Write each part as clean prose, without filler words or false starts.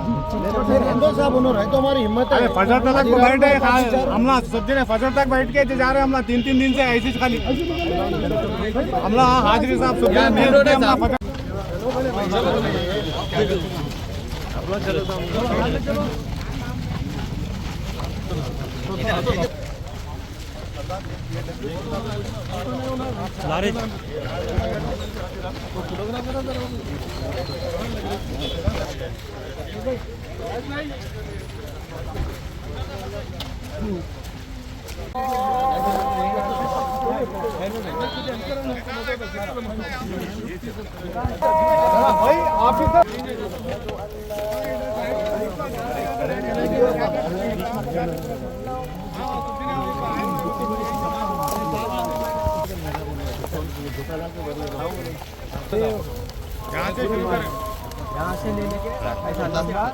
साहब उन्होंने तो हमारी हिम्मत है। फजर तक बैठे हमला सब्जी ने फजर तक बैठ के जा रहे हमला 3-3 दिन से ऐसी खाली हमला हाजिरी साहब भाई ऑफिसर यहाँ से लेने के ऐसा लंबा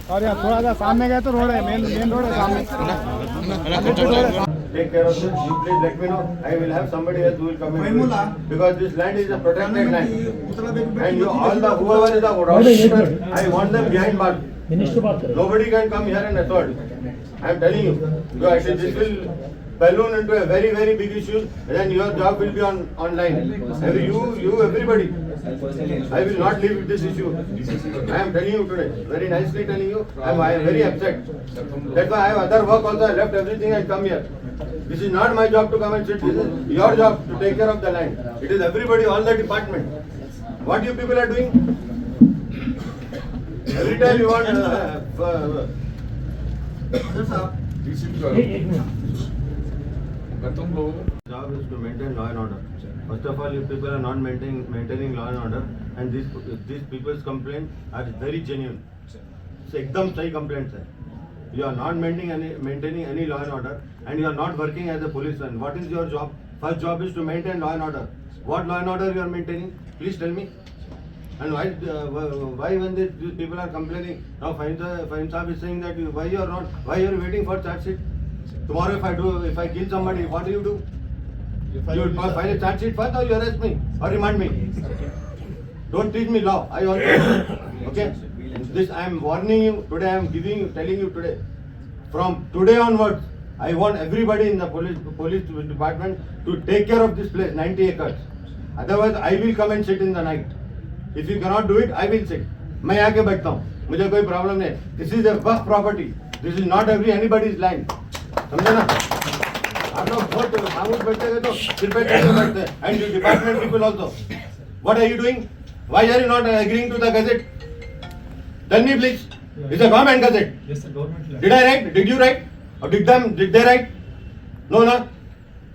और यहाँ थोड़ा सा सामने गए तो रोड है मेन रोड है सामने Take care of this. You please let me know. I will have somebody else who will come in because this land is a protected land. And you all the whoever is the owner, I want them behind bars. Nobody can come here and assault. I am telling you. Because this will balloon into a very very big issue. Then your job will be online. You everybody. I will not leave with this issue. I am telling you today, very nicely telling you. I am very upset. That's why I have other work also. I left everything and come here. This is not my job to come and sit. This is your job to take care of the land. It is everybody, all the department. What you people are doing? Every time you want. Job is to maintain law and order. First of all, you people are not maintaining law and order, and these people's complaints are very genuine. So, एकदम सही complaints है. You are not maintaining any law and order, and you are not working as a policeman. What is your job? First job is to maintain law and order. What law and order you are maintaining? Please tell me. And why when these people are complaining now? Fine Saab is saying that why you are waiting for charge sheet? Tomorrow if I kill somebody, what do? You will file a charge sheet first, or you arrest me or remand me. Don't teach me law. I also okay. This I am warning you today. I am telling you today. From today onwards, I want everybody in the police department to take care of this place, 90 acres. Otherwise, I will come and sit in the night. If you cannot do it, I will sit. मैं आके बैठता हूँ. मुझे कोई problem नहीं. This is a vast property. This is not anybody's land. समझे ना? आप लोग बहुत खामोश बैठते हैं तो सिर पे चढ़ के बैठते हैं. And you department people also. What are you doing? Why are you not agreeing to the gazette? Tell me please. It's a government gazette. Yes, the government. Did I write? Did you write? Or did they write? No ना.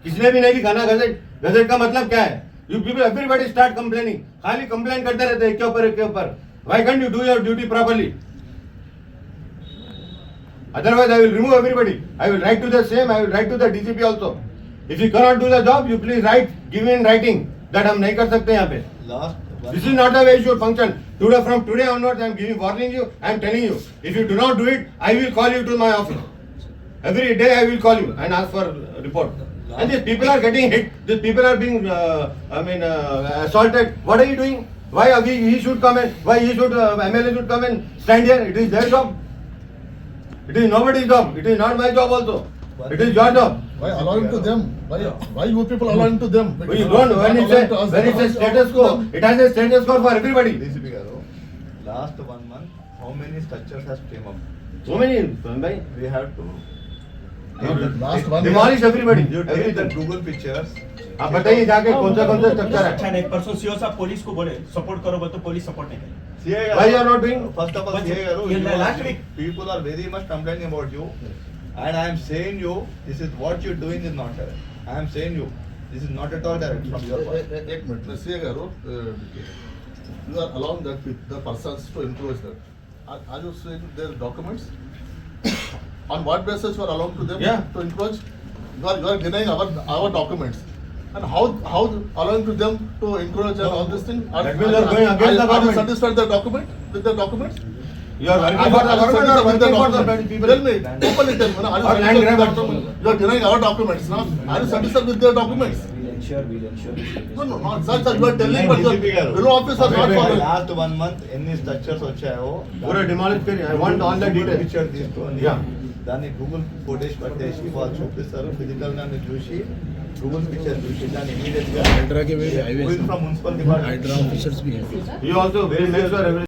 किसने भी नहीं लिखा ना gazette. Gazette का मतलब क्या है? You people, everybody start complaining. खाली complain करते रहते हैं एक के ऊपर. Why can't you do your duty properly? Otherwise, I will remove everybody. I will write to the same. I will write to the DCP also. If you cannot do the job, you please write. Give me in writing that हम नहीं कर सकते यहाँ पे. This is not the way it should function. From today onwards, I am warning you. I am telling you. If you do not do it, I will call you to my office. Every day I will call you and ask for a report. And these people are getting hit. These people are being, assaulted. What are you doing? Why he should come and why he should MLA should come and stand here? It is their job. It is nobody's job. It is not my job also. It is your job. Why allowing to them? Why you people allowing to them? You don't. When it says status quo, it has a status quo for everybody. DCP Garu, last 1 month, how many structures has came up? So many. We have to Last 1 demolish everybody. you take the Google pictures. आप बताइए जाके कौन सा structure है. अच्छा नहीं, परसों CO साहब पुलिस को बोले सपोर्ट करो, तो पुलिस सपोर्ट नहीं करी. Why you are not doing? First of all, But CA Garu, last week people are very much complaining about you, and I am saying you, this is what you are doing is not correct. I am saying you, this is not at all correct from your part. एक minute CA Garu, you are allowing that the persons to encroach that. Are you saying their documents? On what basis you are allowed to them to encroach? You are denying our documents. And how allowing to them to encroach and all this thing? That means you are going against the government. Are you satisfied with the documents? You are working for the government or working for the people? Tell me, openly tell me. Are you satisfied with the documents? You are denying our documents now. Are you satisfied with their documents? ensure this. No, no, not such. You are telling, but the below officers are not following. Last 1 month ఎన్ని structures వచ్చాయో पूरा demolish करिए. I want all the details. Picture తీసుకొని Yeah. దాన్ని Google footage పట్టేసి వాళ్ళు చూపిస్తారు physical గా చూసి గూగుల్ పిక్చర్ చూసి దాన్ని ఇమీడియట్ గా from municipal department You also make sure everything